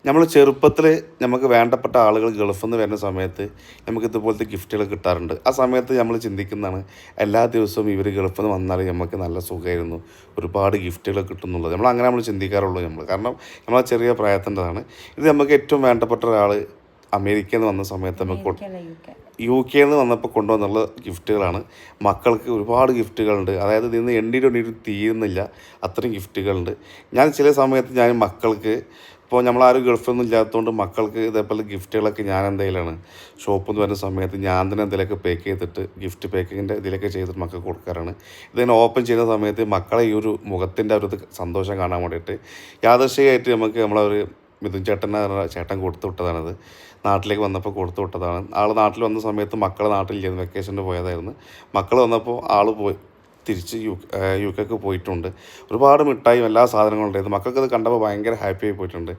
നമ്മൾ ചെറുപ്പത്തിൽ നമുക്ക് വേണ്ടപ്പെട്ട ആളുകൾ ഗൾഫിൽ നിന്ന് വരുന്ന സമയത്ത് നമുക്ക് ഇതുപോലത്തെ ഗിഫ്റ്റുകൾ കിട്ടാറുണ്ട്. ആ സമയത്ത് നമ്മൾ ചിന്തിക്കുന്നതാണ് എല്ലാ ദിവസവും ഇവർ ഗൾഫിൽ നിന്ന് വന്നാൽ നമുക്ക് നല്ല സുഖമായിരുന്നു, ഒരുപാട് ഗിഫ്റ്റുകൾ കിട്ടുന്നുള്ളത്. നമ്മൾ ചിന്തിക്കാറുള്ളൂ കാരണം നമ്മളെ ചെറിയ പ്രായത്തിൻ്റെതാണ്. ഇത് നമുക്ക് ഏറ്റവും വേണ്ടപ്പെട്ട ഒരാൾ അമേരിക്കയിൽ നിന്ന് വന്ന സമയത്ത് നമുക്ക് അമേരിക്കയല്ല, UK. UK നിന്ന് വന്നപ്പോൾ കൊണ്ടുവന്നുള്ള ഗിഫ്റ്റുകളാണ്. മക്കൾക്ക് ഒരുപാട് ഗിഫ്റ്റുകളുണ്ട്. അതായത് ഇതിന്ന് എണ്ണിയിട്ട് തീരുന്നില്ല, അത്രയും ഗിഫ്റ്റുകളുണ്ട്. ഞാൻ ചില സമയത്ത് ഞാൻ മക്കൾക്ക്, ഇപ്പോൾ നമ്മളാരും ഗൾഫൊന്നും ഇല്ലാത്തതുകൊണ്ട് മക്കൾക്ക് ഇതേപോലെ ഗിഫ്റ്റുകളൊക്കെ ഞാൻ എന്തെങ്കിലുമാണ് ഷോപ്പിൽ നിന്ന് വരുന്ന സമയത്ത് ഞാൻ തന്നെ എന്തെങ്കിലുമൊക്കെ പാക്ക് ചെയ്തിട്ട് ഗിഫ്റ്റ് പാക്കിങ്ങിൻ്റെ ഇതിലൊക്കെ ചെയ്തിട്ട് മക്കൾക്ക് കൊടുക്കാറാണ്. ഇതിങ്ങനെ ഓപ്പൺ ചെയ്യുന്ന സമയത്ത് മക്കളെ ഈ ഒരു മുഖത്തിൻ്റെ ഒരു സന്തോഷം കാണാൻ വേണ്ടിയിട്ട് യാദൃശ്ചികമായിട്ട് നമ്മളൊരു മിഥുൻ ചേട്ടൻ കൊടുത്തു വിട്ടതാണത്. നാട്ടിലേക്ക് വന്നപ്പോൾ കൊടുത്തു വിട്ടതാണ്. ആൾ നാട്ടിൽ വന്ന സമയത്ത് മക്കൾ നാട്ടിലില്ലായിരുന്നു, വെക്കേഷന് പോയതായിരുന്നു. മക്കൾ വന്നപ്പോൾ ആൾ തിരിച്ച് UK പോയിട്ടുണ്ട്. ഒരുപാട് മിഠായും എല്ലാ സാധനങ്ങളും ഉണ്ടായിരുന്നു. മക്കൾക്കത് കണ്ടപ്പോൾ ഭയങ്കര ഹാപ്പി ആയി പോയിട്ടുണ്ട്.